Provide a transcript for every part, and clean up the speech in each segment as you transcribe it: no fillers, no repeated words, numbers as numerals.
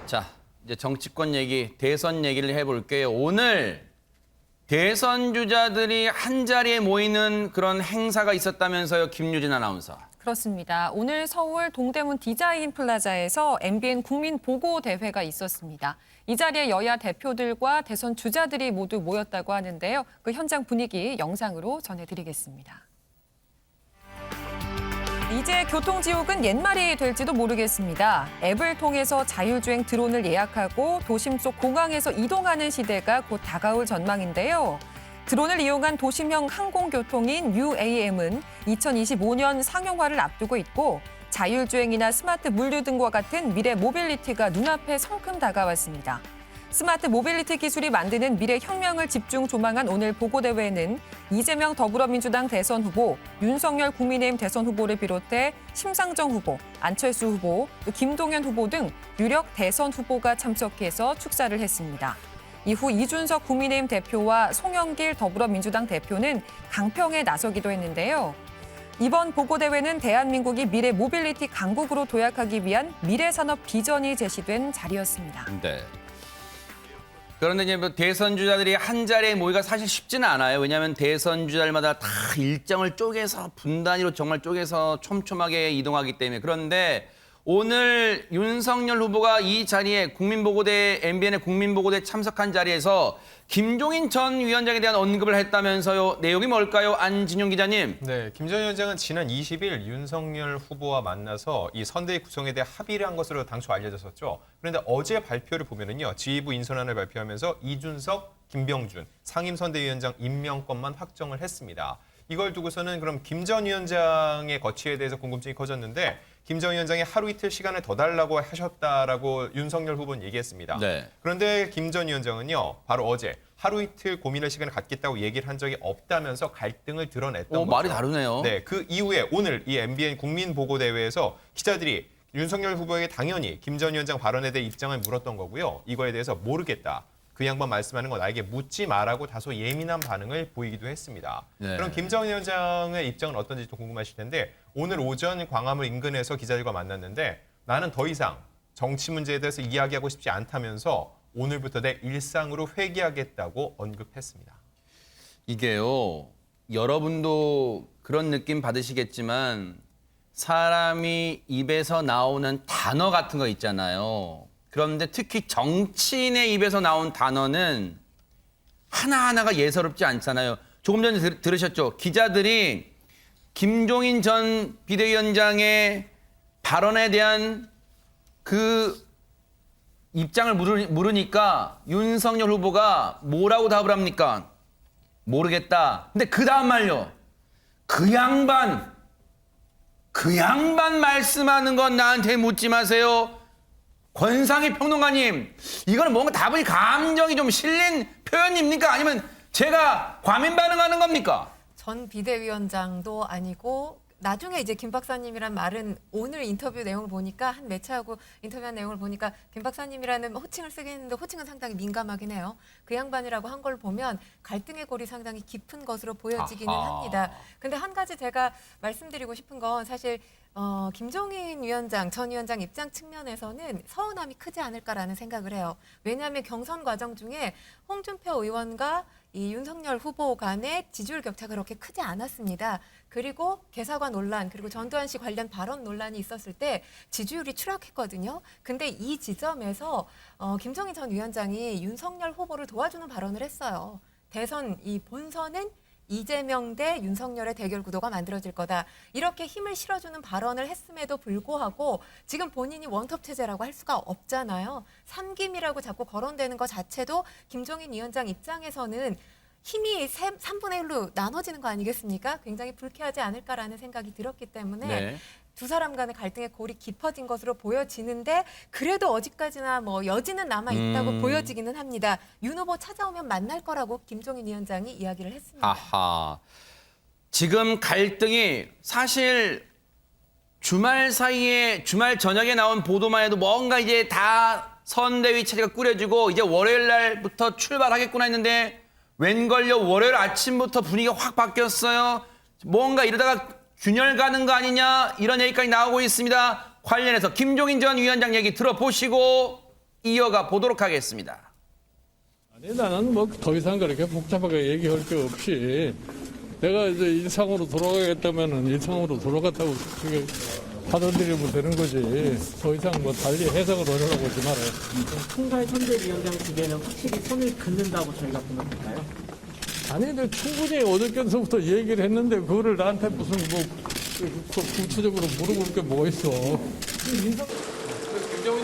자, 이제 정치권 얘기, 대선 얘기를 해볼게요. 오늘 대선 주자들이 한자리에 모이는 그런 행사가 있었다면서요, 김유진 아나운서. 그렇습니다. 오늘 서울 동대문 디자인 플라자에서 MBN 국민보고대회가 있었습니다. 이 자리에 여야 대표들과 대선 주자들이 모두 모였다고 하는데요. 그 현장 분위기 영상으로 전해드리겠습니다. 이제 교통지옥은 옛말이 될지도 모르겠습니다. 앱을 통해서 자율주행 드론을 예약하고 도심 속 공항에서 이동하는 시대가 곧 다가올 전망인데요. 드론을 이용한 도심형 항공교통인 UAM은 2025년 상용화를 앞두고 있고 자율주행이나 스마트 물류 등과 같은 미래 모빌리티가 눈앞에 성큼 다가왔습니다. 스마트 모빌리티 기술이 만드는 미래 혁명을 집중 조망한 오늘 보고대회는 이재명 더불어민주당 대선 후보, 윤석열 국민의힘 대선 후보를 비롯해 심상정 후보, 안철수 후보, 또 김동연 후보 등 유력 대선 후보가 참석해서 축사를 했습니다. 이후 이준석 국민의힘 대표와 송영길 더불어민주당 대표는 강평에 나서기도 했는데요. 이번 보고대회는 대한민국이 미래 모빌리티 강국으로 도약하기 위한 미래산업 비전이 제시된 자리였습니다. 네. 그런데 이제 뭐 대선 주자들이 한 자리에 모이기가 사실 쉽지는 않아요. 왜냐하면 대선 주자들마다 다 일정을 쪼개서 분 단위로 정말 쪼개서 촘촘하게 이동하기 때문에. 그런데 오늘 윤석열 후보가 이 자리에 MBN의 국민보고대 참석한 자리에서 김종인 전 위원장에 대한 언급을 했다면서요. 내용이 뭘까요? 안진용 기자님. 네, 김 전 위원장은 지난 20일 윤석열 후보와 만나서 이 선대위 구성에 대해 합의를 한 것으로 당초 알려졌었죠. 그런데 어제 발표를 보면은요, 지휘부 인선안을 발표하면서 이준석, 김병준 상임선대위원장 임명권만 확정을 했습니다. 이걸 두고서는 그럼 김 전 위원장의 거취에 대해서 궁금증이 커졌는데 김 전 위원장이 하루 이틀 시간을 더 달라고 하셨다라고 윤석열 후보는 얘기했습니다. 네. 그런데 김 전 위원장은요, 바로 어제 하루 이틀 고민할 시간을 갖겠다고 얘기를 한 적이 없다면서 갈등을 드러냈던 거죠. 말이 다르네요. 네, 그 이후에 오늘 이 MBN 국민보고대회에서 기자들이 윤석열 후보에게 당연히 김 전 위원장 발언에 대해 입장을 물었던 거고요. 이거에 대해서 모르겠다. 그 양반 말씀하는 건 나에게 묻지 마라고 다소 예민한 반응을 보이기도 했습니다. 네. 그럼 김 전 위원장의 입장은 어떤지 또 궁금하실 텐데 오늘 오전 광화문 인근에서 기자들과 만났는데 나는 더 이상 정치 문제에 대해서 이야기하고 싶지 않다면서 오늘부터 내 일상으로 회귀하겠다고 언급했습니다. 이게요, 여러분도 그런 느낌 받으시겠지만 사람이 입에서 나오는 단어 같은 거 있잖아요. 그런데 특히 정치인의 입에서 나온 단어는 하나하나가 예사롭지 않잖아요. 조금 전에 들으셨죠? 기자들이 김종인 전 비대위원장의 발언에 대한 그 입장을 물으니까 윤석열 후보가 뭐라고 답을 합니까? 모르겠다. 근데 그 다음 말요. 그 양반 말씀하는 건 나한테 묻지 마세요. 권상희 평론가님, 이거는 뭔가 답의 감정이 좀 실린 표현입니까? 아니면 제가 과민 반응하는 겁니까? 전 비대위원장도 아니고 나중에 이제 김 박사님이란 말은 오늘 인터뷰 내용을 보니까 한 매체하고 인터뷰한 내용을 보니까 김 박사님이라는 호칭을 쓰긴 했는데 호칭은 상당히 민감하긴 해요. 그 양반이라고 한 걸 보면 갈등의 골이 상당히 깊은 것으로 보여지기는 합니다. 근데 한 가지 제가 말씀드리고 싶은 건 사실 김종인 위원장, 전 위원장 입장 측면에서는 서운함이 크지 않을까라는 생각을 해요. 왜냐하면 경선 과정 중에 홍준표 의원과 이 윤석열 후보 간의 지지율 격차가 그렇게 크지 않았습니다. 그리고 개사과 논란, 그리고 전두환 씨 관련 발언 논란이 있었을 때 지지율이 추락했거든요. 근데 이 지점에서 김종인 전 위원장이 윤석열 후보를 도와주는 발언을 했어요. 대선 이 본선은 이재명 대 윤석열의 대결 구도가 만들어질 거다. 이렇게 힘을 실어주는 발언을 했음에도 불구하고 지금 본인이 원톱 체제라고 할 수가 없잖아요. 삼김이라고 자꾸 거론되는 것 자체도 김종인 위원장 입장에서는 힘이 3분의 1로 나눠지는 거 아니겠습니까? 굉장히 불쾌하지 않을까라는 생각이 들었기 때문에 네. 두 사람 간의 갈등의 골이 깊어진 것으로 보여지는데 그래도 어디까지나 뭐 여지는 남아있다고 보여지기는 합니다. 윤 후보 찾아오면 만날 거라고 김종인 위원장이 이야기를 했습니다. 아하. 지금 갈등이 사실 주말 저녁에 나온 보도만 해도 뭔가 이제 다 선대위 체제가 꾸려지고 이제 월요일 날부터 출발하겠구나 했는데 웬걸요 월요일 아침부터 분위기가 확 바뀌었어요. 뭔가 이러다가 균열 가는 거 아니냐 이런 얘기까지 나오고 있습니다. 관련해서 김종인 전 위원장 얘기 들어보시고 이어가 보도록 하겠습니다. 아니, 나는 뭐 더 이상 그렇게 복잡하게 얘기할 게 없이 내가 이제 일상으로 돌아가겠다면은 일상으로 돌아갔다고 그게 받아들이면 되는 거지. 더 이상 뭐 달리 해석을 하려고 하지 말아요. 총괄 선대위원장 직에는 확실히 손을 긋는다고 저희가 보면 될까요? 아니, 근데 충분히 어저께서부터 얘기를 했는데 그거를 나한테 무슨 뭐 구체적으로 물어볼 게 뭐가 있어. 김정은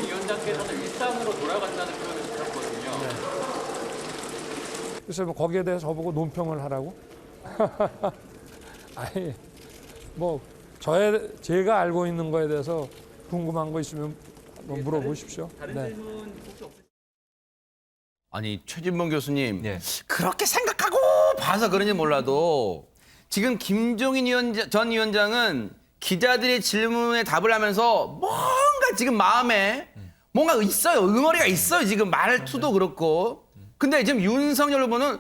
위원장께서는 일상으로 돌아간다는 표현을 쓰셨거든요. 그래서 뭐 거기에 대해서 저보고 논평을 하라고? 아니, 뭐 제가 알고 있는 거에 대해서 궁금한 거 있으면 뭐 물어보십시오. 네. 아니 최진봉 교수님 예. 그렇게 생각하고 봐서 그런지 몰라도 지금 김종인 전 위원장은 기자들의 질문에 답을 하면서 뭔가 지금 마음에 뭔가 있어요. 응어리가 있어요. 지금 말투도 그렇고. 근데 지금 윤석열 후보는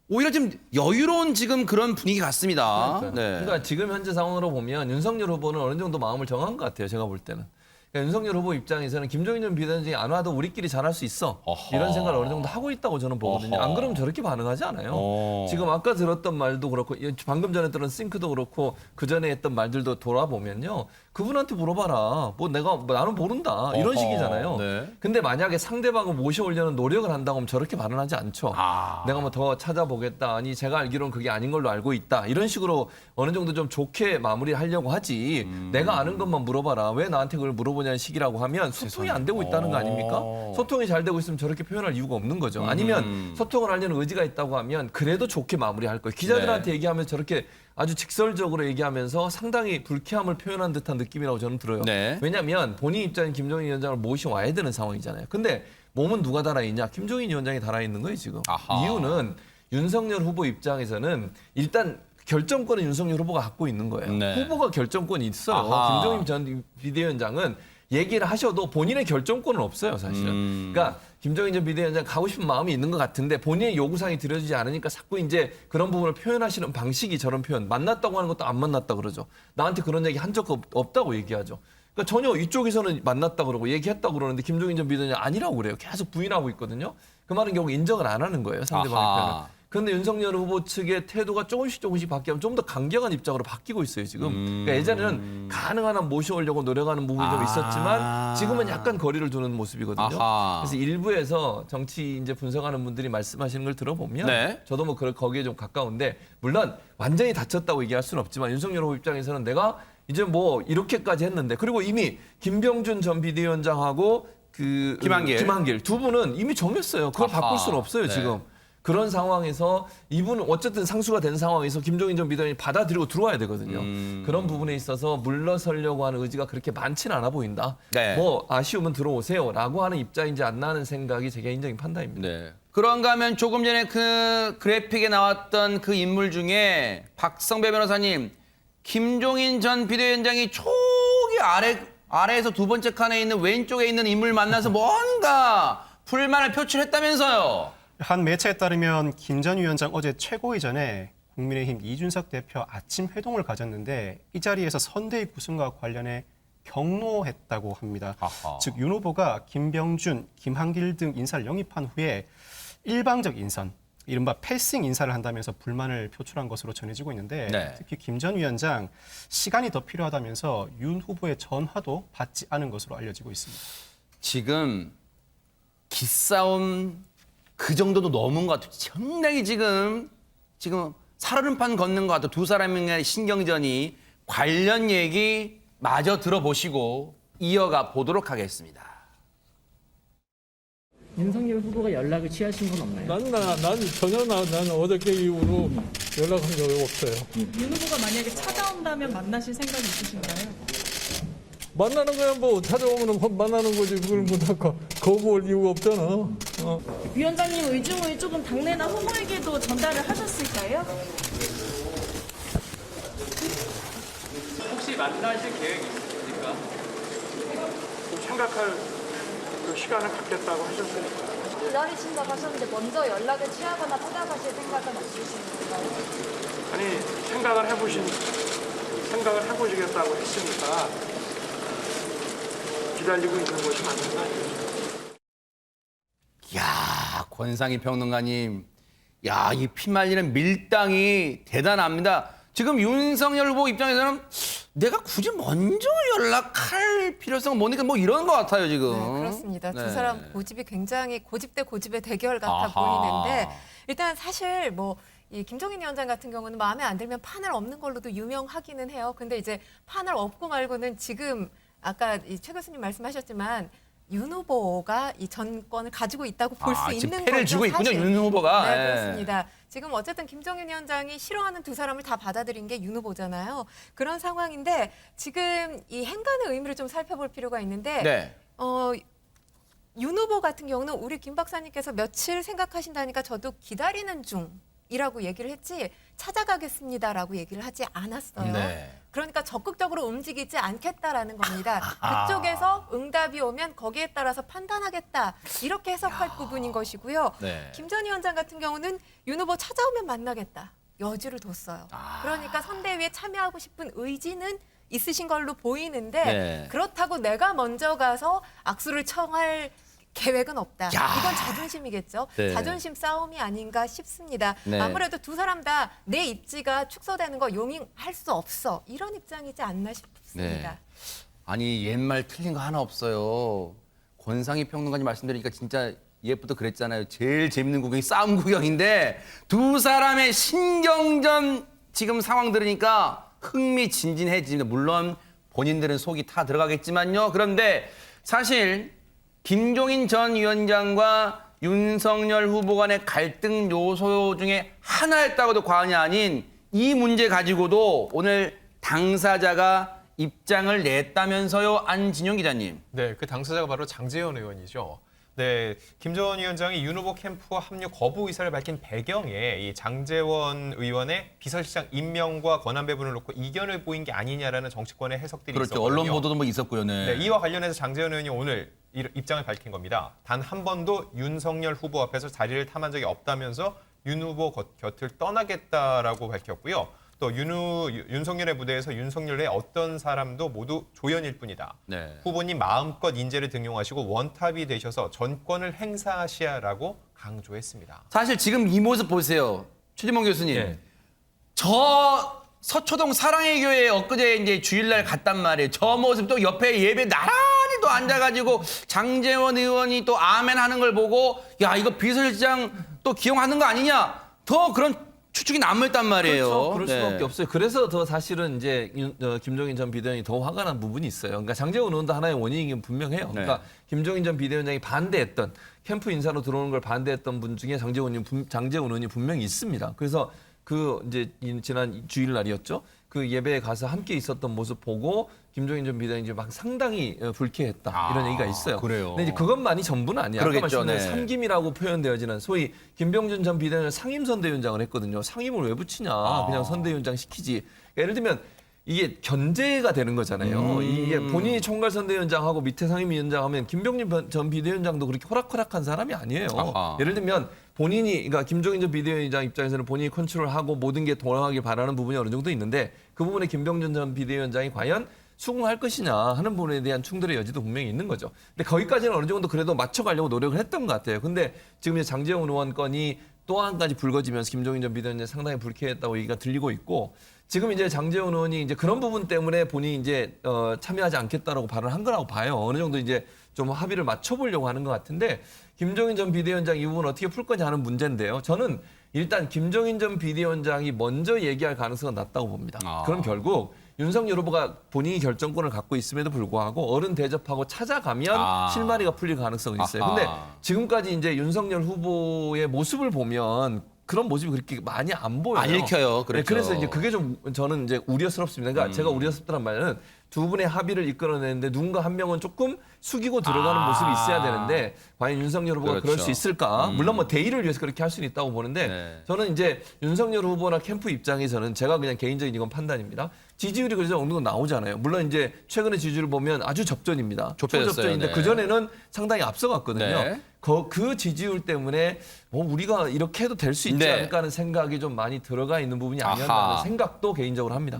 오히려 좀 여유로운 지금 그런 분위기 같습니다. 네. 그러니까 지금 현재 상황으로 보면 윤석열 후보는 어느 정도 마음을 정한 것 같아요. 제가 볼 때는. 그러니까 윤석열 후보 입장에서는 김종인 전 비대위원장이 안 와도 우리끼리 잘할 수 있어. 어허. 이런 생각을 어느 정도 하고 있다고 저는 보거든요. 어허. 안 그러면 저렇게 반응하지 않아요. 어. 지금 아까 들었던 말도 그렇고 방금 전에 들은 싱크도 그렇고 그전에 했던 말들도 돌아보면요. 그분한테 물어봐라. 뭐 내가 나는 모른다. 이런 어허. 식이잖아요. 네. 근데 만약에 상대방을 모셔오려는 노력을 한다고 하면 저렇게 발언하지 않죠. 아. 내가 뭐 더 찾아보겠다. 아니 제가 알기로는 그게 아닌 걸로 알고 있다. 이런 식으로 어느 정도 좀 좋게 마무리하려고 하지. 내가 아는 것만 물어봐라. 왜 나한테 그걸 물어보냐는 식이라고 하면 소통이 안 되고 있다는 거 아닙니까? 소통이 잘 되고 있으면 저렇게 표현할 이유가 없는 거죠. 아니면 소통을 하려는 의지가 있다고 하면 그래도 좋게 마무리할 거예요. 기자들한테 얘기하면 저렇게 아주 직설적으로 얘기하면서 상당히 불쾌함을 표현한 듯한 느낌이라고 저는 들어요. 네. 왜냐하면 본인 입장인 김종인 위원장을 모셔와야 되는 상황이잖아요. 근데 몸은 누가 달아있냐? 김종인 위원장이 달아있는 거예요, 지금. 아하. 이유는 윤석열 후보 입장에서는 일단 결정권은 윤석열 후보가 갖고 있는 거예요. 네. 후보가 결정권이 있어요. 아하. 김종인 전 비대위원장은 얘기를 하셔도 본인의 결정권은 없어요, 사실은. 그러니까 김종인 전 비대위원장 가고 싶은 마음이 있는 것 같은데 본인의 요구사항이 들어지지 않으니까 자꾸 이제 그런 부분을 표현하시는 방식이 저런 표현. 만났다고 하는 것도 안 만났다 그러죠. 나한테 그런 얘기 한 적 없다고 얘기하죠. 그러니까 전혀 이쪽에서는 만났다 그러고 얘기했다고 그러는데 김종인 전 비대위원장 아니라고 그래요. 계속 부인하고 있거든요. 그 말은 결국 인정을 안 하는 거예요, 상대방의 아하. 표현을. 그런데 윤석열 후보 측의 태도가 조금씩 바뀌면 좀 더 강경한 입장으로 바뀌고 있어요, 지금. 그러니까 예전에는 가능한 한 모셔오려고 노력하는 부분이 좀 있었지만 지금은 약간 거리를 두는 모습이거든요. 아하. 그래서 일부에서 정치 이제 분석하는 분들이 말씀하시는 걸 들어보면 네. 저도 뭐 거기에 좀 가까운데 물론 완전히 다쳤다고 얘기할 수는 없지만 윤석열 후보 입장에서는 내가 이제 뭐 이렇게까지 했는데 그리고 이미 김병준 전 비대위원장하고 김한길 두 분은 이미 정했어요. 그걸 아하. 바꿀 수는 없어요, 네. 지금. 그런 상황에서 이분은 어쨌든 상수가 된 상황에서 김종인 전 비대위원장이 받아들이고 들어와야 되거든요. 그런 부분에 있어서 물러서려고 하는 의지가 그렇게 많지는 않아 보인다. 네. 뭐 아쉬우면 들어오세요라고 하는 입장인지 안 나는 생각이 제 개인적인 판단입니다. 네. 그런가 하면 조금 전에 그 그래픽에 나왔던 그 인물 중에 박성배 변호사님, 김종인 전 비대위원장이 저기 아래에서 두 번째 칸에 있는 왼쪽에 있는 인물 만나서 뭔가 불만을 표출했다면서요. 한 매체에 따르면 김 전 위원장 어제 최고위전에 국민의힘 이준석 대표 아침 회동을 가졌는데 이 자리에서 선대위 구성과 관련해 경로했다고 합니다. 아하. 즉 윤 후보가 김병준, 김한길 등 인사를 영입한 후에 일방적 인선, 이른바 패싱 인사를 한다면서 불만을 표출한 것으로 전해지고 있는데 네. 특히 김 전 위원장 시간이 더 필요하다면서 윤 후보의 전화도 받지 않은 것으로 알려지고 있습니다. 지금 기싸움 그 정도도 넘은 것 같아요. 상당히 지금 살얼음판 걷는 것 같아요. 두 사람의 신경전이. 관련 얘기 마저 들어보시고 이어가 보도록 하겠습니다. 윤석열 후보가 연락을 취하신 건 없나요? 난 전혀 난 어저께 이후로 연락한 적이 없어요. 윤 후보가 만약에 찾아온다면 만나실 생각이 있으신가요? 만나는 거야 뭐 찾아오면 만나는 거지. 그걸 뭐 거부할 이유가 없잖아. 위원장님 의중을 조금 당내나 후보에게도 전달을 하셨을까요? 혹시 만나실 계획이 있으십니까? 생각할 그 시간을 갖겠다고 하셨으니까. 기다리신다고 하셨는데 먼저 연락을 취하거나 찾아가실 생각은 없으신 건가요? 아니 생각을 해보시겠다고 했으니까 기다리고 있는 것이 맞는 거 아니에요? 야, 권상희 평론가님. 야, 이 피말리는 밀당이 대단합니다. 지금 윤석열 후보 입장에서는 내가 굳이 먼저 연락할 필요성은 뭐니까 뭐 이런 것 같아요, 지금. 네, 그렇습니다. 네. 두 사람 고집이 굉장히 고집 대 고집의 대결 같아 아하. 보이는데 일단 사실 뭐 이 김종인 위원장 같은 경우는 마음에 안 들면 판을 엎는 걸로도 유명하기는 해요. 근데 이제 판을 엎고 말고는 지금 아까 최 교수님 말씀하셨지만 윤 후보가 이 정권을 가지고 있다고 볼 수 지금 있는 패를 거죠. 주고 있군요, 사실. 윤 후보가. 네, 예. 그렇습니다. 지금 어쨌든 김종인 위원장이 싫어하는 두 사람을 다 받아들인 게 윤 후보잖아요. 그런 상황인데 지금 이 행간의 의미를 좀 살펴볼 필요가 있는데 네. 윤 후보 같은 경우는 우리 김 박사님께서 며칠 생각하신다니까 저도 기다리는 중이라고 얘기를 했지 찾아가겠습니다라고 얘기를 하지 않았어요. 네. 그러니까 적극적으로 움직이지 않겠다라는 겁니다. 그쪽에서 응답이 오면 거기에 따라서 판단하겠다. 이렇게 해석할 부분인 것이고요. 네. 김 전 위원장 같은 경우는 윤 후보 찾아오면 만나겠다. 여지를 뒀어요. 그러니까 선대위에 참여하고 싶은 의지는 있으신 걸로 보이는데 네. 그렇다고 내가 먼저 가서 악수를 청할 계획은 없다. 야. 이건 자존심이겠죠. 네. 자존심 싸움이 아닌가 싶습니다. 네. 아무래도 두 사람 다 내 입지가 축소되는 거 용인할 수 없어. 이런 입장이지 않나 싶습니다. 네. 아니 옛말 틀린 거 하나 없어요. 권상희 평론가님 말씀드리니까 진짜 예부터 그랬잖아요. 제일 재밌는 구경이 싸움 구경인데 두 사람의 신경전 지금 상황 들으니까 흥미진진해집니다. 물론 본인들은 속이 타 들어가겠지만요. 그런데 사실 김종인 전 위원장과 윤석열 후보 간의 갈등 요소 중에 하나였다고도 과언이 아닌 이 문제 가지고도 오늘 당사자가 입장을 냈다면서요, 안진영 기자님. 네, 그 당사자가 바로 장제원 의원이죠. 네, 김 전 위원장이 윤 후보 캠프와 합류 거부 의사를 밝힌 배경에 이 장제원 의원의 비서실장 임명과 권한 배분을 놓고 이견을 보인 게 아니냐라는 정치권의 해석들이 그렇죠. 있었거든요. 언론 보도도 뭐 있었고요. 네. 네, 이와 관련해서 장제원 의원이 오늘 입장을 밝힌 겁니다. 단 한 번도 윤석열 후보 앞에서 자리를 탐한 적이 없다면서 윤 후보 곁을 떠나겠다라고 밝혔고요. 또 윤석열의 무대에서 윤석열 외 어떤 사람도 모두 조연일 뿐이다. 네. 후보님 마음껏 인재를 등용하시고 원탑이 되셔서 전권을 행사하시라고 강조했습니다. 사실 지금 이 모습 보세요. 최진봉 교수님. 네. 저 서초동 사랑의 교회에 엊그제 이제 주일날 갔단 말이에요. 저 모습 또 옆에 예배 나란히 또 앉아가지고 장제원 의원이 또 아멘 하는 걸 보고 야, 이거 비서실장 또 기용하는 거 아니냐. 더 그런 추측이 남아있단 말이에요. 그렇죠. 그럴 네. 수밖에 없어요. 그래서 더 사실은 이제 김종인 전 비대위원장이 더 화가 난 부분이 있어요. 그러니까 장제원 의원도 하나의 원인이긴 분명해요. 그러니까 김종인 전 비대위원장이 반대했던 캠프 인사로 들어오는 걸 반대했던 분 중에 장제원 의원이 분명히 있습니다. 그래서 그 이제 지난 주일날이었죠. 그 예배에 가서 함께 있었던 모습 보고 김종인 전 비대위원장이 막 상당히 불쾌했다 이런 얘기가 있어요. 그래요. 근데 이제 그것만이 전부는 아니야. 그러겠죠. 아까 말씀드린 네. 상김이라고 표현되어지는 소위 김병준 전 비대위원장 상임 선대위원장을 했거든요. 상임을 왜 붙이냐? 그냥 선대위원장 시키지. 그러니까 예를 들면 이게 견제가 되는 거잖아요. 이게 본인이 총괄 선대위원장하고 밑에 상임위원장 하면 김병준 전 비대위원장도 그렇게 호락호락한 사람이 아니에요. 아하. 예를 들면 본인이 그러니까 김종인 전 비대위원장 입장에서는 본인이 컨트롤하고 모든 게 돌아가길 바라는 부분이 어느 정도 있는데 그 부분에 김병준 전 비대위원장이 과연 수긍할 것이냐 하는 부분에 대한 충돌의 여지도 분명히 있는 거죠. 근데 거기까지는 어느 정도 그래도 맞춰가려고 노력을 했던 것 같아요. 근데 지금 이제 장제원 의원 건이 또 한 가지 불거지면서 김종인 전 비대위원장이 상당히 불쾌했다고 얘기가 들리고 있고 지금 이제 장제원 의원이 이제 그런 부분 때문에 본인이 이제 참여하지 않겠다라고 발언한 거라고 봐요. 어느 정도 이제 좀 합의를 맞춰보려고 하는 것 같은데 김종인 전 비대위원장 이 부분 어떻게 풀 거냐 하는 문제인데요. 저는 일단 김종인 전 비대위원장이 먼저 얘기할 가능성은 낮다고 봅니다. 그럼 결국 윤석열 후보가 본인이 결정권을 갖고 있음에도 불구하고 어른 대접하고 찾아가면 실마리가 풀릴 가능성은 있어요. 근데 지금까지 이제 윤석열 후보의 모습을 보면 그런 모습이 그렇게 많이 안 보여요. 안 읽혀요. 그렇죠. 네, 그래서 이제 그게 좀 저는 이제 우려스럽습니다. 그러니까 제가 우려스럽다는 말은 두 분의 합의를 이끌어내는데 누군가 한 명은 조금 숙이고 들어가는 모습이 있어야 되는데 과연 윤석열 후보가 그럴 수 있을까? 물론 뭐 대의를 위해서 그렇게 할 수는 있다고 보는데 저는 이제 윤석열 후보나 캠프 입장에서는 제가 그냥 개인적인 이건 판단입니다. 지지율이 그래서 어느 정도 나오잖아요. 물론 이제 최근의 지지율을 보면 아주 접전입니다. 초접전인데 네. 그전에는 상당히 앞서갔거든요. 네. 그 지지율 때문에 우리가 이렇게 해도 될 수 있지 네. 않을까 하는 생각이 좀 많이 들어가 있는 부분이 아니었나 하는 생각도 개인적으로 합니다.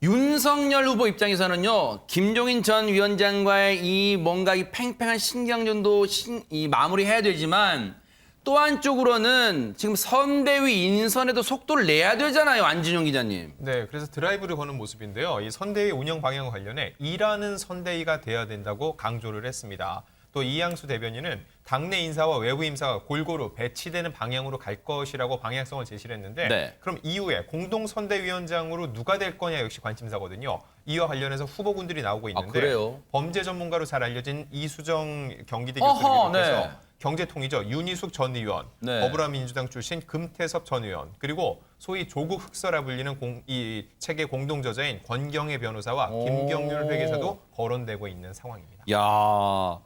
윤석열 후보 입장에서는요, 김종인 전 위원장과의 이 뭔가 이 팽팽한 신경전도 이 마무리해야 되지만 또 한쪽으로는 지금 선대위 인선에도 속도를 내야 되잖아요, 안진용 기자님. 네, 그래서 드라이브를 거는 모습인데요. 이 선대위 운영 방향과 관련해 일하는 선대위가 돼야 된다고 강조를 했습니다. 또 이양수 대변인은 당내 인사와 외부 인사가 골고루 배치되는 방향으로 갈 것이라고 방향성을 제시를 했는데 네. 그럼 이후에 공동선대위원장으로 누가 될 거냐 역시 관심사거든요. 이와 관련해서 후보군들이 나오고 있는데 그래요? 범죄 전문가로 잘 알려진 이수정 경기대 어허, 교수를 비롯해서 네. 경제통이죠. 윤희숙 전 의원, 네. 더불어민주당 출신 금태섭 전 의원, 그리고 소위 조국 흑서라 불리는 이 책의 공동저자인 권경애 변호사와 김경률 회계사도 거론되고 있는 상황입니다. 야,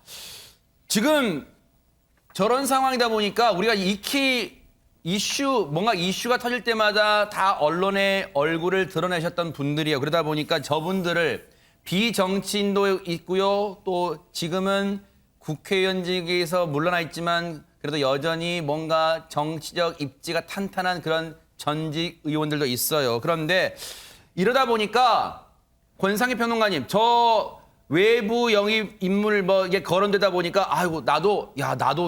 지금 저런 상황이다 보니까 우리가 뭔가 이슈가 터질 때마다 다 언론의 얼굴을 드러내셨던 분들이에요. 그러다 보니까 저분들을 비정치인도 있고요. 또 지금은 국회의원직에서 물러나 있지만 그래도 여전히 뭔가 정치적 입지가 탄탄한 그런 전직 의원들도 있어요. 그런데 이러다 보니까 권상희 평론가님, 저 외부 영입 인물 뭐 이게 거론되다 보니까 아이고 나도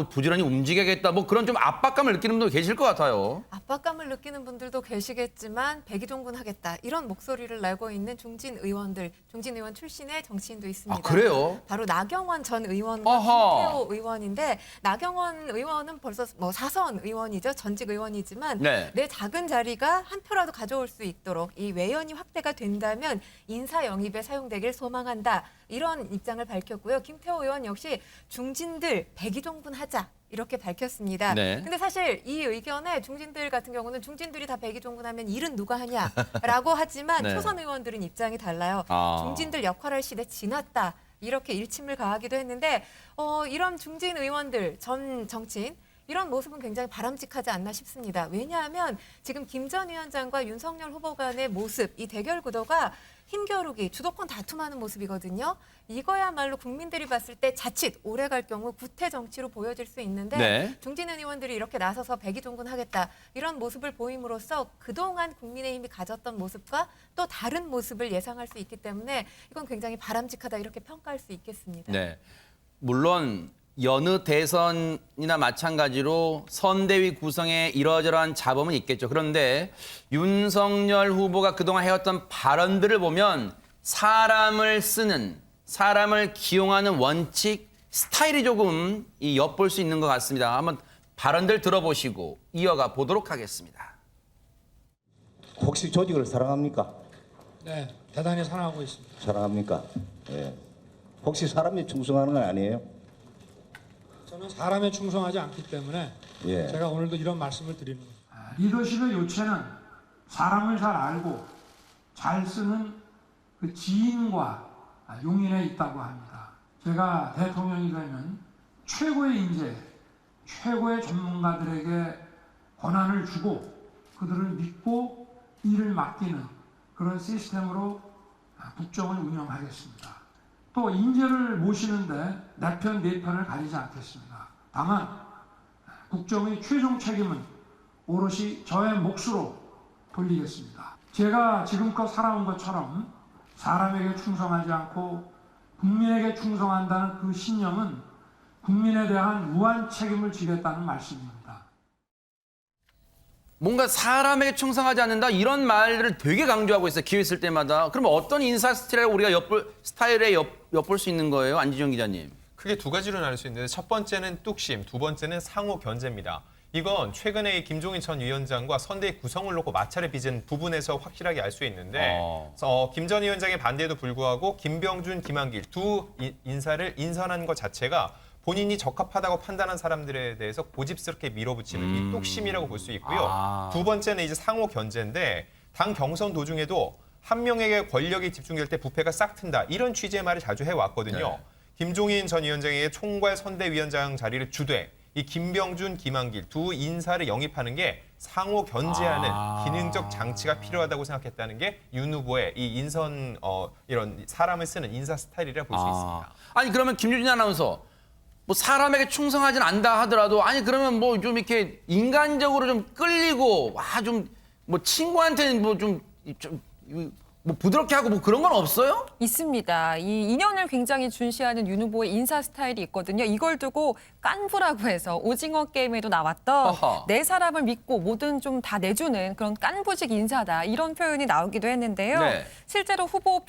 부지런히 움직여야겠다 뭐 그런 좀 압박감을 느끼는 분도 계실 것 같아요. 압박감을 느끼는 분들도 계시겠지만 백의종군 하겠다 이런 목소리를 내고 있는 중진 의원 출신의 정치인도 있습니다. 아, 그래요? 바로 나경원 전 의원과 어허. 김태호 의원인데 나경원 의원은 벌써 뭐 4선 의원이죠. 전직 의원이지만 네. 내 작은 자리가 한 표라도 가져올 수 있도록 이 외연이 확대가 된다면 인사 영입에 사용되길 소망한다. 이런 입장을 밝혔고요. 김태호 의원 역시 중진들 백의종군하자 이렇게 밝혔습니다. 네. 근데 사실 이 의견에 중진들 같은 경우는 중진들이 다 백의종군하면 일은 누가 하냐라고 하지만 네. 초선 의원들은 입장이 달라요. 아. 중진들 역할할 시대 지났다. 이렇게 일침을 가하기도 했는데 이런 중진 의원들 전 정치인 이런 모습은 굉장히 바람직하지 않나 싶습니다. 왜냐하면 지금 김 전 위원장과 윤석열 후보 간의 모습, 이 대결 구도가 힘겨루기, 주도권 다툼하는 모습이거든요. 이거야말로 국민들이 봤을 때 자칫 오래 갈 경우 구태 정치로 보여질 수 있는데 네. 중진 의원들이 이렇게 나서서 백의종군하겠다 이런 모습을 보임으로써 그동안 국민의힘이 가졌던 모습과 또 다른 모습을 예상할 수 있기 때문에 이건 굉장히 바람직하다 이렇게 평가할 수 있겠습니다. 네. 물론 여느 대선이나 마찬가지로 선대위 구성에 이러저러한 잡음은 있겠죠. 그런데 윤석열 후보가 그동안 해왔던 발언들을 보면 사람을 기용하는 원칙, 스타일이 조금 엿볼 수 있는 것 같습니다. 한번 발언들 들어보시고 이어가 보도록 하겠습니다. 혹시 조직을 사랑합니까? 네, 대단히 사랑하고 있습니다. 사랑합니까? 예. 혹시 사람이 충성하는 건 아니에요? 저는 사람에 충성하지 않기 때문에 예. 제가 오늘도 이런 말씀을 드리는 거예요. 리더십의 요체는 사람을 잘 알고 잘 쓰는 그 지인과 용인에 있다고 합니다. 제가 대통령이 되면 최고의 인재, 최고의 전문가들에게 권한을 주고 그들을 믿고 일을 맡기는 그런 시스템으로 국정을 운영하겠습니다. 또 인재를 모시는데 내 편, 내 편을 가리지 않겠습니다. 다만 국정의 최종 책임은 오롯이 저의 몫으로 돌리겠습니다. 제가 지금껏 살아온 것처럼 사람에게 충성하지 않고 국민에게 충성한다는 그 신념은 국민에 대한 무한 책임을 지겠다는 말씀입니다. 뭔가 사람에게 충성하지 않는다 이런 말을 되게 강조하고 있어요. 기회 있을 때마다. 그럼 어떤 인사 스타일을 우리가 엿볼 수 있는 거예요, 안지정 기자님? 크게 두 가지로 나눌 수 있는데 첫 번째는 뚝심, 두 번째는 상호 견제입니다. 이건 최근에 김종인 전 위원장과 선대위 구성을 놓고 마찰을 빚은 부분에서 확실하게 알 수 있는데 김 전 위원장의 반대에도 불구하고 김병준, 김한길 두 인사를 인선한 것 자체가 본인이 적합하다고 판단한 사람들에 대해서 고집스럽게 밀어붙이는 이 뚝심이라고 볼 수 있고요. 두 번째는 이제 상호 견제인데 당 경선 도중에도 한 명에게 권력이 집중될 때 부패가 싹 튼다. 이런 취지의 말을 자주 해왔거든요. 네. 김종인 전 위원장에게 총괄 선대위원장 자리를 주되 이 김병준, 김한길 두 인사를 영입하는 게 상호 견제하는 기능적 장치가 필요하다고 생각했다는 게 윤 후보의 이 인선 이런 사람을 쓰는 인사 스타일이라 볼 수 있습니다. 아니 그러면 김유진 아나운서 뭐 사람에게 충성하진 않다 하더라도 아니 그러면 뭐 좀 이렇게 인간적으로 좀 끌리고 좀 뭐 친구한테는 뭐 좀 뭐 부드럽게 하고 뭐 그런 건 없어요? 있습니다. 이 인연을 굉장히 중시하는 윤 후보의 인사 스타일이 있거든요. 이걸 두고 깐부라고 해서 오징어 게임에도 나왔던 어허. 내 사람을 믿고 뭐든 좀 다 내주는 그런 깐부식 인사다. 이런 표현이 나오기도 했는데요. 네. 실제로 후보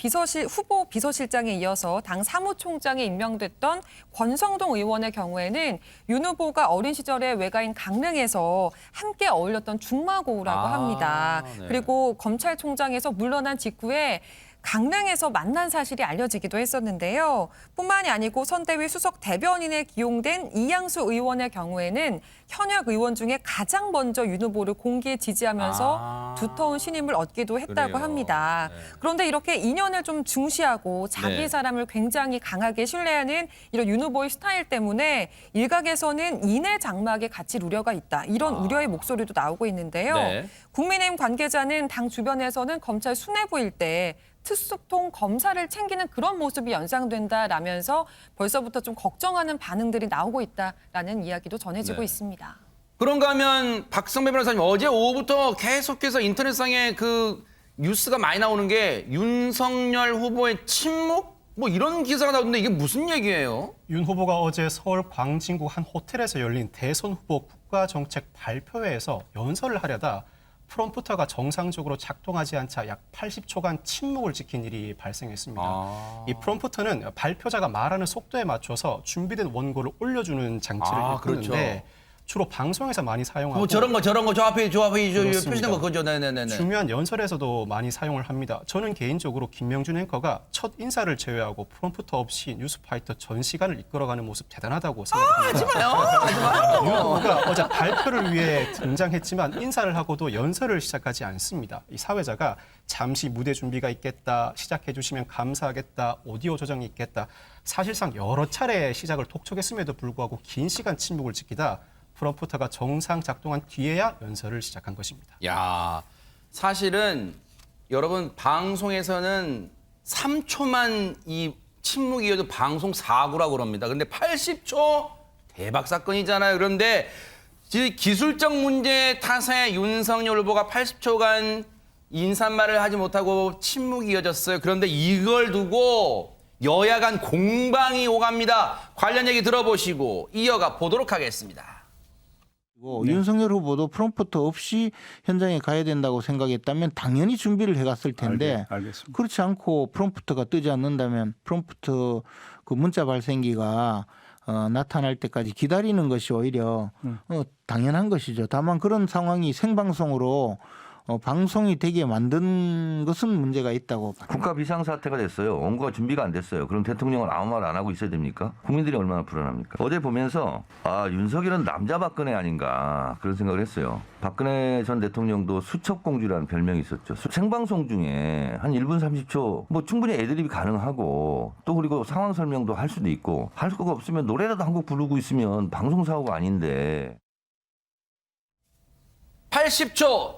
비서실장에 이어서 당 사무총장에 임명됐던 권성동 의원의 경우에는 윤 후보가 어린 시절에 외가인 강릉에서 함께 어울렸던 중마고우라고 합니다. 네. 그리고 검찰총장에서 물러난 직후에 강릉에서 만난 사실이 알려지기도 했었는데요. 뿐만이 아니고 선대위 수석 대변인에 기용된 이양수 의원의 경우에는 현역 의원 중에 가장 먼저 윤 후보를 공개 지지하면서 두터운 신임을 얻기도 했다고 그래요. 합니다. 네. 그런데 이렇게 인연을 좀 중시하고 자기 네. 사람을 굉장히 강하게 신뢰하는 이런 윤 후보의 스타일 때문에 일각에서는 인해 장막에 갇힐 우려가 있다. 이런 우려의 목소리도 나오고 있는데요. 네. 국민의힘 관계자는 당 주변에서는 검찰 수뇌부일 때 특수통 검사를 챙기는 그런 모습이 연상된다라면서 벌써부터 좀 걱정하는 반응들이 나오고 있다라는 이야기도 전해지고 네. 있습니다. 그런가 하면 박성배 변호사님 어제 오후부터 계속해서 인터넷상에 그 뉴스가 많이 나오는 게 윤석열 후보의 침묵? 뭐 이런 기사가 나오는데 이게 무슨 얘기예요? 윤 후보가 어제 서울 광진구 한 호텔에서 열린 대선 후보 국가정책 발표회에서 연설을 하려다 프롬프터가 정상적으로 작동하지 않자 약 80초간 침묵을 지킨 일이 발생했습니다. 이 프롬프터는 발표자가 말하는 속도에 맞춰서 준비된 원고를 올려주는 장치를 일컫는데 그렇죠. 주로 방송에서 많이 사용하고 뭐 저런 거 저 앞에 그렇습니다. 표시된 거 그죠? 네네네. 중요한 연설에서도 많이 사용을 합니다. 저는 개인적으로 김명준 앵커가 첫 인사를 제외하고 프롬프터 없이 뉴스파이터 전 시간을 이끌어가는 모습 대단하다고 생각합니다. 하지 마요. 윤 후보가 어제 발표를 위해 등장했지만 인사를 하고도 연설을 시작하지 않습니다. 이 사회자가 잠시 무대 준비가 있겠다, 시작해 주시면 감사하겠다, 오디오 조정이 있겠다. 사실상 여러 차례 시작을 독촉했음에도 불구하고 긴 시간 침묵을 지키다 프롬프터가 정상 작동한 뒤에야 연설을 시작한 것입니다. 야, 사실은 여러분 방송에서는 3초만 이 침묵이어도 방송 사고라고 그럽니다. 근데 80초 대박 사건이잖아요. 그런데 기술적 문제 탓에 윤석열 후보가 80초간 인사말을 하지 못하고 침묵이 이어졌어요. 그런데 이걸 두고 여야 간 공방이 오갑니다. 관련 얘기 들어보시고 이어가 보도록 하겠습니다. 윤석열 후보도 프롬프터 없이 현장에 가야 된다고 생각했다면 당연히 준비를 해갔을 텐데 알겠습니다. 그렇지 않고 프롬프터가 뜨지 않는다면 프롬프터 그 문자 발생기가 나타날 때까지 기다리는 것이 오히려 당연한 것이죠. 다만 그런 상황이 생방송으로 방송이 되게 만든 것은 문제가 있다고 봅니다. 국가 비상사태가 됐어요. 원고가 준비가 안 됐어요. 그럼 대통령은 아무 말 안 하고 있어야 됩니까? 국민들이 얼마나 불안합니까? 어제 보면서 윤석열은 남자 박근혜 아닌가 그런 생각을 했어요. 박근혜 전 대통령도 수첩공주라는 별명이 있었죠. 생방송 중에 한 1분 30초 뭐 충분히 애드립이 가능하고 또 그리고 상황 설명도 할 수도 있고 할 수가 없으면 노래라도 한 곡 부르고 있으면 방송사고가 아닌데 80초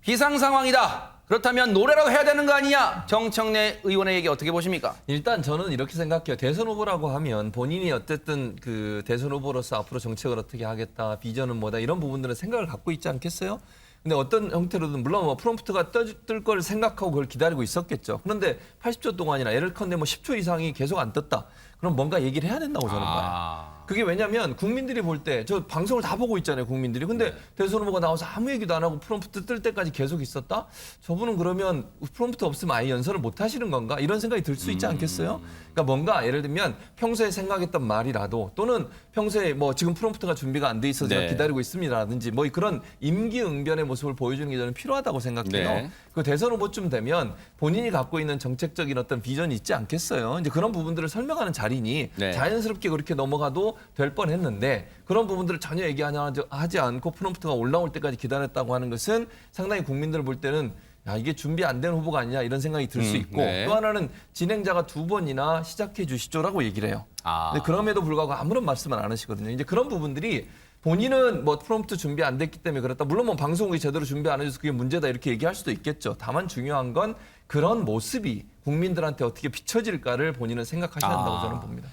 비상 상황이다. 그렇다면 노래라도 해야 되는 거 아니냐? 정청래 의원의 얘기 어떻게 보십니까? 일단 저는 이렇게 생각해요. 대선 후보라고 하면 본인이 어쨌든 그 대선 후보로서 앞으로 정책을 어떻게 하겠다, 비전은 뭐다 이런 부분들은 생각을 갖고 있지 않겠어요? 근데 어떤 형태로든 물론 뭐 프롬프트가 뜰 걸 생각하고 그걸 기다리고 있었겠죠. 그런데 80초 동안이나 예를컨대 뭐 10초 이상이 계속 안 떴다. 그럼 뭔가 얘기를 해야 된다고 저는 봐요. 그게 왜냐면 국민들이 볼 때 저 방송을 다 보고 있잖아요, 국민들이. 근데 대선 후보가 나와서 아무 얘기도 안 하고 프롬프트 뜰 때까지 계속 있었다? 저분은 그러면 프롬프트 없으면 아예 연설을 못 하시는 건가? 이런 생각이 들 수 있지 않겠어요? 그러니까 뭔가 예를 들면 평소에 생각했던 말이라도 또는 평소에 뭐 지금 프롬프트가 준비가 안 돼 있어서 제가 기다리고 있습니다라든지 뭐 그런 임기응변의 모습을 보여주는 게 저는 필요하다고 생각해요. 그 대선 후보쯤 되면 본인이 갖고 있는 정책적인 어떤 비전이 있지 않겠어요? 이제 그런 부분들을 설명하는 자리니 자연스럽게 그렇게 넘어가도 될 뻔했는데 그런 부분들을 전혀 얘기하지 않고 프롬프트가 올라올 때까지 기다렸다고 하는 것은 상당히 국민들 볼 때는 야, 이게 준비 안 된 후보가 아니냐 이런 생각이 들 수 있고 또 하나는 진행자가 2번이나 시작해 주시죠라고 얘기를 해요. 근데 그럼에도 불구하고 아무런 말씀을 안 하시거든요. 이제 그런 부분들이 본인은 뭐 프롬프트 준비 안 됐기 때문에 그렇다. 물론 뭐 방송국이 제대로 준비 안 해줘서 그게 문제다 이렇게 얘기할 수도 있겠죠. 다만 중요한 건 그런 모습이 국민들한테 어떻게 비춰질까를 본인은 생각하셔야 한다고 저는 봅니다.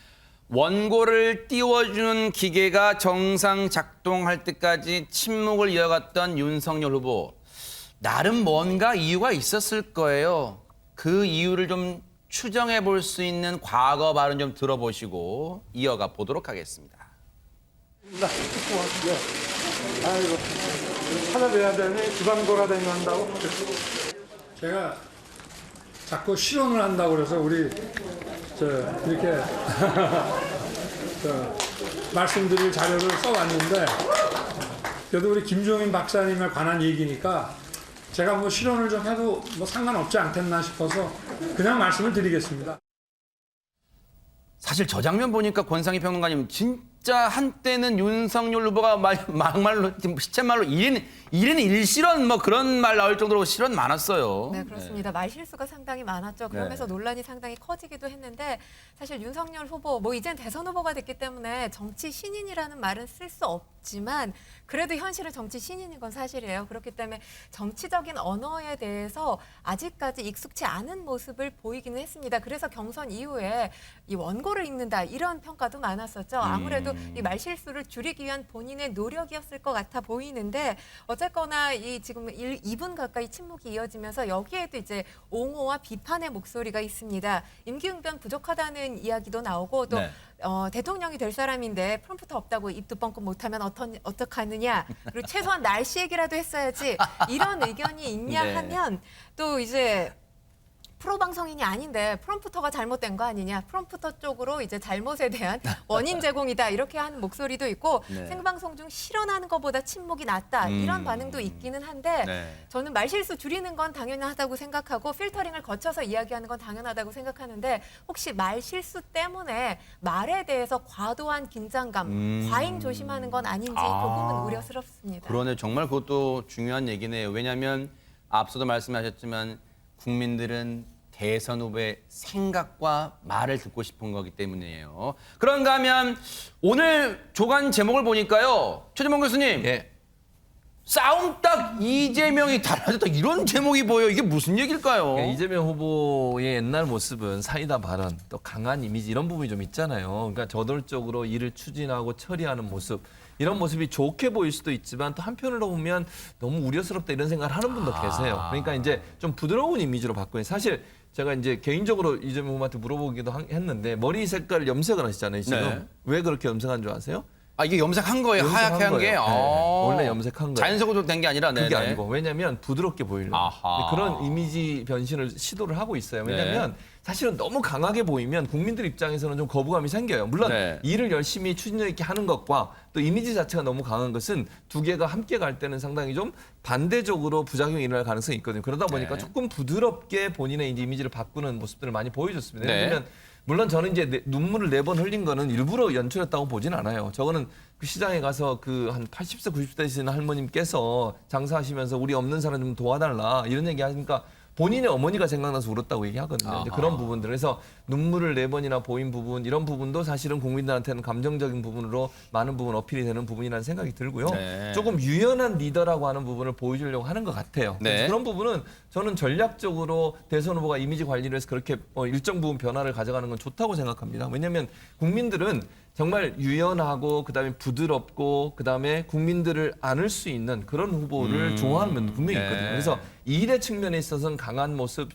원고를 띄워주는 기계가 정상 작동할 때까지 침묵을 이어갔던 윤석열 후보. 나름 뭔가 이유가 있었을 거예요. 그 이유를 좀 추정해 볼 수 있는 과거 발언 좀 들어보시고 이어가 보도록 하겠습니다. 아이고, 찾아뵈야 되네. 주방 돌아다닌다고. 제가 자꾸 실언을 한다고 그래서 우리 이렇게 말씀드릴 자료를 써왔는데 그래도 우리 김종인 박사님에 관한 얘기니까 제가 뭐 실언을 좀 해도 뭐 상관없지 않겠나 싶어서 그냥 말씀을 드리겠습니다. 사실 저 장면 보니까 권상희 평론가님 진짜 한때는 윤석열 후보가 막말로 시쳇말로 1인 1실언 뭐 그런 말 나올 정도로 실언 많았어요. 네, 그렇습니다. 말 실수가 상당히 많았죠. 그러면서 논란이 상당히 커지기도 했는데 사실 윤석열 후보 뭐 이젠 대선 후보가 됐기 때문에 정치 신인이라는 말은 쓸 수 없지만 그래도 현실은 정치 신인인 건 사실이에요. 그렇기 때문에 정치적인 언어에 대해서 아직까지 익숙치 않은 모습을 보이기는 했습니다. 그래서 경선 이후에 이 원고를 읽는다 이런 평가도 많았었죠. 아무래도 이 말 실수를 줄이기 위한 본인의 노력이었을 것 같아 보이는데 어쨌거나 이 지금 2분 가까이 침묵이 이어지면서 여기에도 이제 옹호와 비판의 목소리가 있습니다. 임기응변 부족하다는 이야기도 나오고 또 네. 대통령이 될 사람인데 프롬프터 없다고 입도 뻥끗 못하면 어떡하느냐. 그리고 최소한 날씨 얘기라도 했어야지. 이런 의견이 있냐 네. 하면 또 이제 프로 방송인이 아닌데 프롬프터가 잘못된 거 아니냐. 프롬프터 쪽으로 이제 잘못에 대한 원인 제공이다. 이렇게 하는 목소리도 있고 네. 생방송 중 실언하는 것보다 침묵이 낫다. 이런 반응도 있기는 한데 네. 저는 말실수 줄이는 건 당연하다고 생각하고 필터링을 거쳐서 이야기하는 건 당연하다고 생각하는데 혹시 말실수 때문에 말에 대해서 과도한 긴장감, 과잉 조심하는 건 아닌지 그 부분 우려스럽습니다. 그러네. 정말 그것도 중요한 얘기네요. 왜냐하면 앞서도 말씀하셨지만 국민들은 대선 후보의 생각과 말을 듣고 싶은 거기 때문이에요. 그런가 하면 오늘 조간 제목을 보니까요. 최재봉 교수님. 예. 싸움 딱 이재명이 달라졌다 이런 제목이 보여요. 이게 무슨 얘기일까요? 이재명 후보의 옛날 모습은 사이다 발언, 또 강한 이미지 이런 부분이 좀 있잖아요. 그러니까 저돌적으로 일을 추진하고 처리하는 모습. 이런 모습이 좋게 보일 수도 있지만 또 한편으로 보면 너무 우려스럽다 이런 생각을 하는 분도 계세요. 그러니까 이제 좀 부드러운 이미지로 바꾸는 사실 제가 이제 개인적으로 이재명 후보한테 물어보기도 했는데 머리 색깔 염색을 하시잖아요. 지금. 네. 왜 그렇게 염색한 줄 아세요? 아, 이게 염색한 거예요? 염색한 하얗게 한 게? 거예요. 네. 원래 염색한 거예요. 자연색으로 된 게 아니라? 그게 네네. 아니고 왜냐하면 부드럽게 보이려고 그런 이미지 변신을 시도를 하고 있어요. 왜냐하면 사실은 너무 강하게 보이면 국민들 입장에서는 좀 거부감이 생겨요. 물론 네. 일을 열심히 추진력 있게 하는 것과 또 이미지 자체가 너무 강한 것은 두 개가 함께 갈 때는 상당히 좀 반대적으로 부작용이 일어날 가능성이 있거든요. 그러다 보니까 네. 조금 부드럽게 본인의 이미지를 바꾸는 모습들을 많이 보여줬습니다. 예를 네. 들면 물론 저는 이제 눈물을 4번 흘린 거는 일부러 연출했다고 보진 않아요. 저거는 그 시장에 가서 그 한 80세, 90세 되시는 할머님께서 장사하시면서 우리 없는 사람 좀 도와달라 이런 얘기 하니까 본인의 어머니가 생각나서 울었다고 얘기하거든요. 이제 그런 부분들. 그래서 눈물을 4번이나 보인 부분, 이런 부분도 사실은 국민들한테는 감정적인 부분으로 많은 부분 어필이 되는 부분이라는 생각이 들고요. 네. 조금 유연한 리더라고 하는 부분을 보여주려고 하는 것 같아요. 그래서 네. 그런 부분은 저는 전략적으로 대선 후보가 이미지 관리를 해서 그렇게 일정 부분 변화를 가져가는 건 좋다고 생각합니다. 왜냐하면 국민들은 정말 유연하고 그다음에 부드럽고 그다음에 국민들을 안을 수 있는 그런 후보를 좋아하는 면도 분명히 있거든요. 네. 그래서 일의 측면에 있어서는 강한 모습,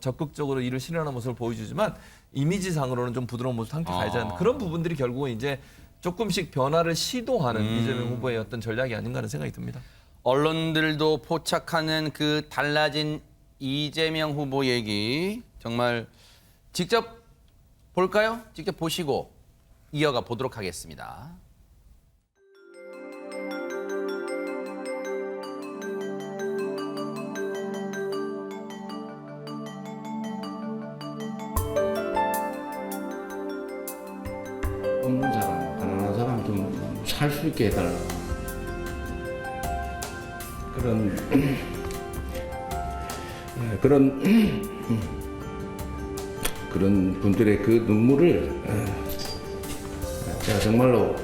적극적으로 일을 실현하는 모습을 보여주지만 이미지상으로는 좀 부드러운 모습 함께 가야 하는 그런 부분들이 결국은 이제 조금씩 변화를 시도하는 이재명 후보의 어떤 전략이 아닌가 하는 생각이 듭니다. 언론들도 포착하는 그 달라진 이재명 후보 얘기 정말 직접 볼까요? 직접 보시고 이어가 보도록 하겠습니다. 없는 사람, 가난한 사람 좀 살 수 있게 해달라. 그런 분들의 그 눈물을 제가 정말로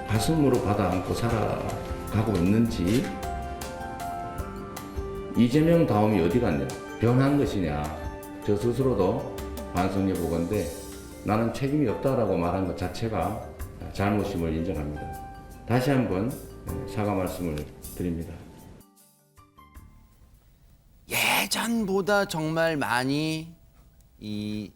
가슴으로 받아 안고 살아가고 있는지 이재명 다음이 어디 갔냐? 변한 것이냐? 저 스스로도 반성해 보건데 나는 책임이 없다라고 말한 것 자체가 잘못임을 인정합니다. 다시 한번 사과 말씀을 드립니다. 예전보다 정말 많이 이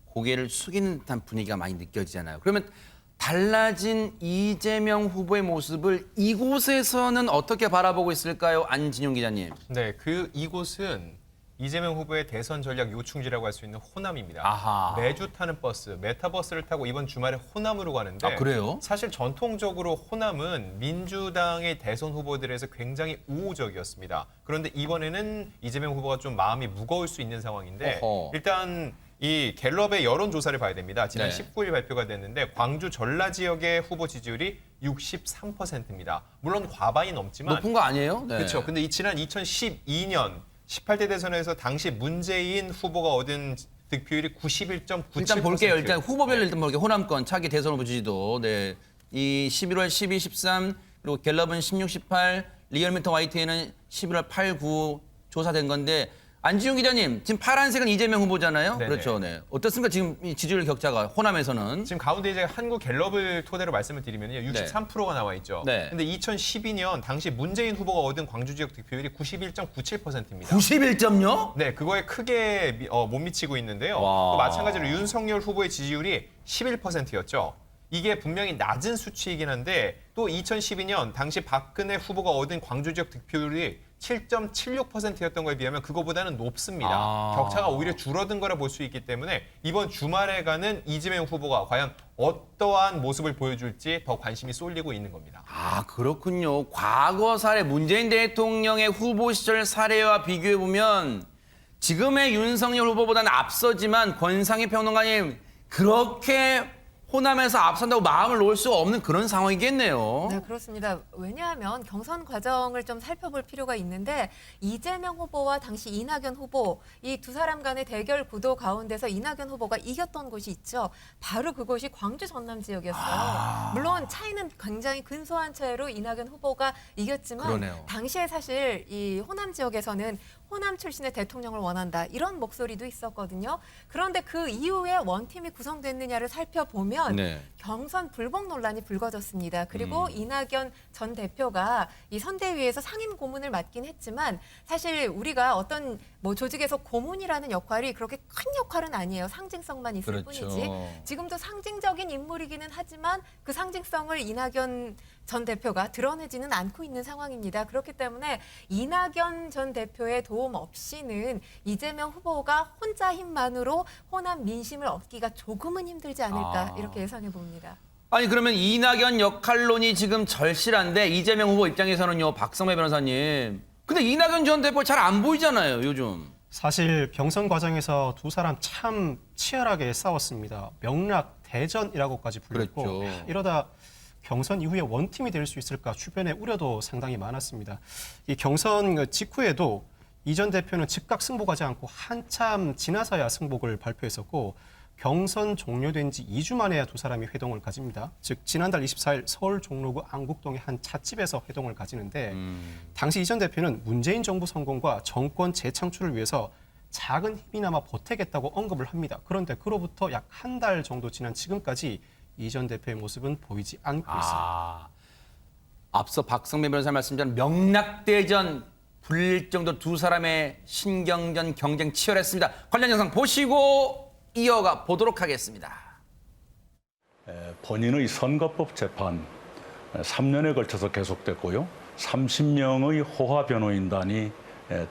고개를 숙이는 듯한 분위기가 많이 느껴지잖아요. 그러면 달라진 이재명 후보의 모습을 이곳에서는 어떻게 바라보고 있을까요? 안진용 기자님. 네, 이곳은 이재명 후보의 대선 전략 요충지라고 할 수 있는 호남입니다. 아하. 매주 타는 버스, 메타버스를 타고 이번 주말에 호남으로 가는데 아, 그래요? 사실 전통적으로 호남은 민주당의 대선 후보들에서 굉장히 우호적이었습니다. 그런데 이번에는 이재명 후보가 좀 마음이 무거울 수 있는 상황인데 어허. 일단 이 갤럽의 여론조사를 봐야 됩니다. 지난 네. 19일 발표가 됐는데 광주 전라 지역의 후보 지지율이 63%입니다. 물론 과반이 넘지만 높은 거 아니에요? 네. 그렇죠. 근데 지난 2012년 18대 대선에서 당시 문재인 후보가 얻은 득표율이 91.97%. 일단 볼게요. 일단 후보별로 일단 볼게요. 호남권 차기 대선 후보 지지도. 네. 이 11월 12, 13 그리고 갤럽은 16, 18, 리얼미터 YTN은 11월 8, 9 조사된 건데 안지용 기자님, 지금 파란색은 이재명 후보잖아요. 네네. 그렇죠. 네. 어떻습니까? 지금 이 지지율 격차가 호남에서는. 지금 가운데 이제 한국 갤럽을 토대로 말씀을 드리면요. 63%가 나와 있죠. 네. 근데 2012년 당시 문재인 후보가 얻은 광주 지역 득표율이 91.97%입니다. 91.요? 네, 그거에 크게 못 미치고 있는데요. 와. 또 마찬가지로 윤석열 후보의 지지율이 11%였죠. 이게 분명히 낮은 수치이긴 한데 또 2012년 당시 박근혜 후보가 얻은 광주 지역 득표율이 7.76%였던 거에 비하면 그거보다는 높습니다. 아. 격차가 오히려 줄어든 거라 볼 수 있기 때문에 이번 주말에 가는 이재명 후보가 과연 어떠한 모습을 보여줄지 더 관심이 쏠리고 있는 겁니다. 아, 그렇군요. 과거 사례 문재인 대통령의 후보 시절 사례와 비교해 보면 지금의 윤석열 후보보다는 앞서지만 권상희 평론가님 그렇게 호남에서 앞선다고 마음을 놓을 수 없는 그런 상황이겠네요. 네, 그렇습니다. 왜냐하면 경선 과정을 좀 살펴볼 필요가 있는데 이재명 후보와 당시 이낙연 후보 이 두 사람 간의 대결 구도 가운데서 이낙연 후보가 이겼던 곳이 있죠. 바로 그곳이 광주 전남 지역이었어요. 물론 차이는 굉장히 근소한 차이로 이낙연 후보가 이겼지만 그러네요. 당시에 사실 이 호남 지역에서는 호남 출신의 대통령을 원한다 이런 목소리도 있었거든요. 그런데 그 이후에 원팀이 구성됐느냐를 살펴보면 네. 경선 불복 논란이 불거졌습니다. 그리고 이낙연 전 대표가 이 선대위에서 상임 고문을 맡긴 했지만 사실 우리가 어떤 뭐 조직에서 고문이라는 역할이 그렇게 큰 역할은 아니에요. 상징성만 있을 그렇죠. 뿐이지. 지금도 상징적인 인물이기는 하지만 그 상징성을 이낙연 전 대표가 드러내지는 않고 있는 상황입니다. 그렇기 때문에 이낙연 전 대표의 도움 없이는 이재명 후보가 혼자 힘만으로 호남 민심을 얻기가 조금은 힘들지 않을까 이렇게 예상해 봅니다. 아니 그러면 이낙연 역할론이 지금 절실한데 이재명 후보 입장에서는요. 박성배 변호사님. 근데 이낙연 전 대표 잘 안 보이잖아요. 요즘. 사실 경선 과정에서 두 사람 참 치열하게 싸웠습니다. 명락 대전이라고까지 불렸고 그렇죠. 이러다 경선 이후에 원팀이 될 수 있을까 주변의 우려도 상당히 많았습니다. 이 경선 직후에도 이 전 대표는 즉각 승복하지 않고 한참 지나서야 승복을 발표했었고 경선 종료된 지 2주 만에야 두 사람이 회동을 가집니다. 즉 지난달 24일 서울 종로구 안국동의 한 찻집에서 회동을 가지는데 당시 이 전 대표는 문재인 정부 성공과 정권 재창출을 위해서 작은 힘이나마 보태겠다고 언급을 합니다. 그런데 그로부터 약 한 달 정도 지난 지금까지 이 전 대표의 모습은 보이지 않고 있습니다. 앞서 박성배 변호사 말씀처럼 명락대전 불릴 정도 두 사람의 신경전 경쟁 치열했습니다. 관련 영상 보시고 이어가 보도록 하겠습니다. 본인의 선거법 재판 3년에 걸쳐서 계속됐고요. 30명의 호화 변호인단이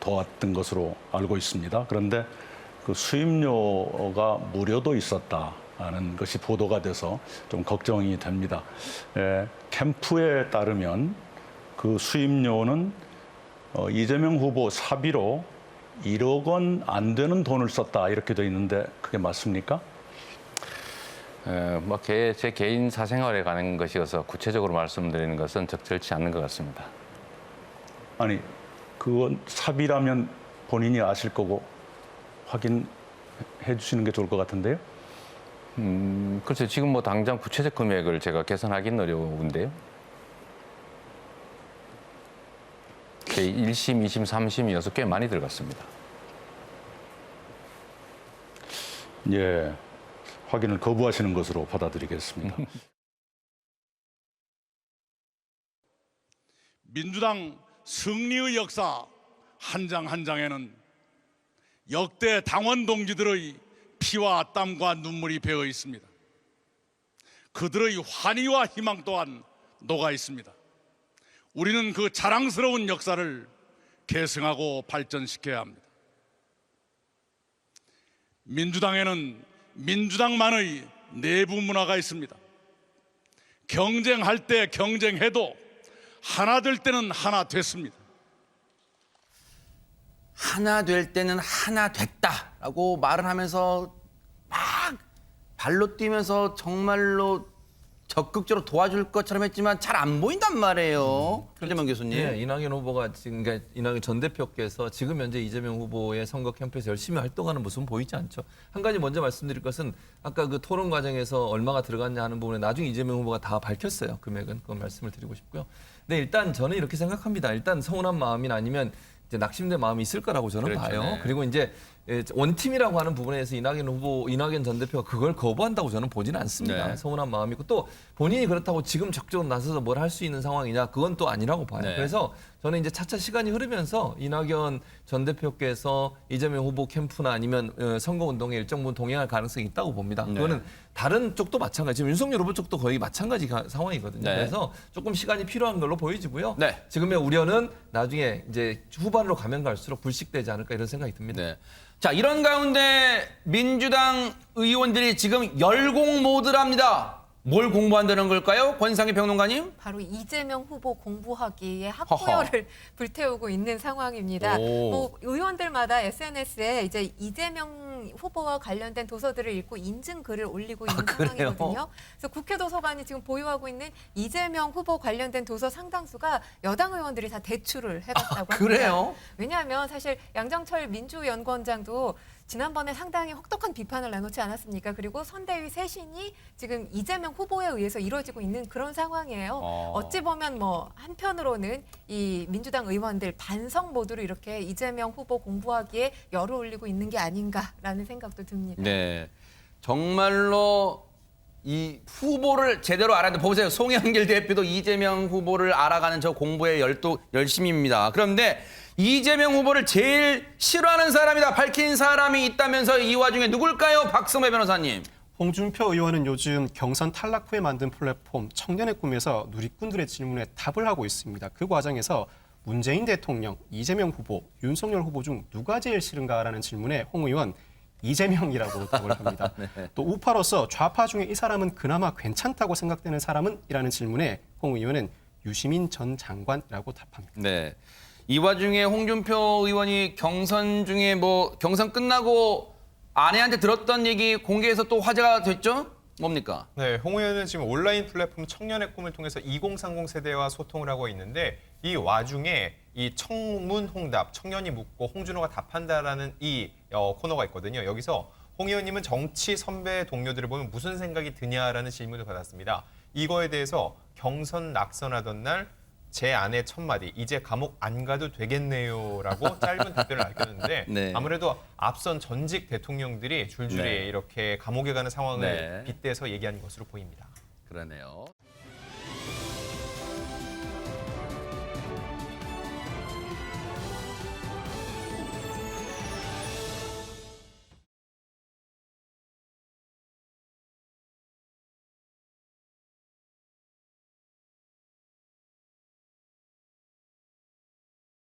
도왔던 것으로 알고 있습니다. 그런데 그 수임료가 무료도 있었다는 것이 보도가 돼서 좀 걱정이 됩니다. 캠프에 따르면 그 수임료는 이재명 후보 사비로 1억 원 안 되는 돈을 썼다 이렇게 돼 있는데 그게 맞습니까? 제 개인 사생활에 관한 것이어서 구체적으로 말씀드리는 것은 적절치 않는 것 같습니다. 아니, 그건 사비라면 본인이 아실 거고 확인해 주시는 게 좋을 것 같은데요? 글쎄 지금 뭐 당장 구체적 금액을 제가 계산하기는 어려운데요. 1심, 2심, 3심이어서 꽤 많이 들어갔습니다. 예, 확인을 거부하시는 것으로 받아들이겠습니다. 민주당 승리의 역사 한 장 한 장에는 역대 당원 동지들의 피와 땀과 눈물이 배어 있습니다. 그들의 환희와 희망 또한 녹아 있습니다. 우리는 그 자랑스러운 역사를 계승하고 발전시켜야 합니다. 민주당에는 민주당만의 내부 문화가 있습니다. 경쟁할 때 경쟁해도 하나 될 때는 하나 됐습니다. 하나 될 때는 하나 됐다라고 말을 하면서 막 발로 뛰면서 정말로 적극적으로 도와줄 것처럼 했지만 잘 안 보인단 말이에요. 최재만 교수님. 네, 이낙연 후보가 지금 그러니까 이낙연 전 대표께서 지금 현재 이재명 후보의 선거 캠프에서 열심히 활동하는 모습은 보이지 않죠. 한 가지 먼저 말씀드릴 것은 아까 그 토론 과정에서 얼마가 들어갔냐 하는 부분에 나중에 이재명 후보가 다 밝혔어요. 금액은 그건 말씀을 드리고 싶고요. 네, 일단 저는 이렇게 생각합니다. 일단 서운한 마음이나 아니면 이제 낙심된 마음이 있을 거라고 저는 그렇죠, 봐요. 네. 그리고 이제 원팀이라고 하는 부분에서 이낙연 전 대표가 그걸 거부한다고 저는 보지는 않습니다. 네. 서운한 마음이 있고 또 본인이 그렇다고 지금 적극적으로 나서서 뭘 할 수 있는 상황이냐 그건 또 아니라고 봐요. 네. 그래서 저는 이제 차차 시간이 흐르면서 이낙연 전 대표께서 이재명 후보 캠프나 아니면 선거운동에 일정 부분 동행할 가능성이 있다고 봅니다. 네. 그거는 다른 쪽도 마찬가지. 지금 윤석열 후보 쪽도 거의 마찬가지 상황이거든요. 네. 그래서 조금 시간이 필요한 걸로 보이지고요. 네. 지금의 우려는 나중에 이제 후반으로 가면 갈수록 불식되지 않을까 이런 생각이 듭니다. 네. 자, 이런 가운데 민주당 의원들이 지금 열공 모드랍니다. 뭘 공부한다는 걸까요? 권상희 평론가님? 바로 이재명 후보 공부하기에 학구열을 불태우고 있는 상황입니다. 뭐 의원들마다 SNS에 이제 이재명 후보와 관련된 도서들을 읽고 인증 글을 올리고 있는 상황이거든요. 그래서 국회 도서관이 지금 보유하고 있는 이재명 후보 관련된 도서 상당수가 여당 의원들이 다 대출을 해갔다고 합니다. 그래요? 왜냐하면 사실 양정철 민주연구원장도 지난번에 상당히 혹독한 비판을 내놓지 않았습니까? 그리고 선대위 쇄신이 지금 이재명 후보에 의해서 이루어지고 있는 그런 상황이에요. 어찌 보면 뭐 한편으로는 이 민주당 의원들 반성 모드로 이렇게 이재명 후보 공부하기에 열을 올리고 있는 게 아닌가라는 생각도 듭니다. 네. 정말로 이 후보를 제대로 알아야 돼. 보세요. 송영길 대표도 이재명 후보를 알아가는 저 공부에 열심입니다. 그런데 이재명 후보를 제일 싫어하는 사람이다 밝힌 사람이 있다면서 이 와중에 누굴까요? 박성배 변호사님. 홍준표 의원은 요즘 경선 탈락 후에 만든 플랫폼 청년의 꿈에서 누리꾼들의 질문에 답을 하고 있습니다. 그 과정에서 문재인 대통령, 이재명 후보, 윤석열 후보 중 누가 제일 싫은가라는 질문에 홍 의원 이재명이라고 답을 합니다. 네. 또 우파로서 좌파 중에 이 사람은 그나마 괜찮다고 생각되는 사람은? 이라는 질문에 홍 의원은 유시민 전 장관이라고 답합니다. 네. 이 와중에 홍준표 의원이 경선 중에 경선 끝나고 아내한테 들었던 얘기 공개해서 또 화제가 됐죠? 뭡니까? 네, 홍 의원은 지금 온라인 플랫폼 청년의 꿈을 통해서 2030 세대와 소통을 하고 있는데 이 와중에 이 청문홍답, 청년이 묻고 홍준호가 답한다라는 이 코너가 있거든요. 여기서 홍 의원님은 정치 선배 동료들을 보면 무슨 생각이 드냐라는 질문을 받았습니다. 이거에 대해서 경선 낙선하던 날 제 아내 첫마디, 이제 감옥 안 가도 되겠네요라고 짧은 답변을 남겼는데 네. 아무래도 앞선 전직 대통령들이 줄줄이 네. 이렇게 감옥에 가는 상황을 네. 빗대서 얘기하는 것으로 보입니다. 그러네요.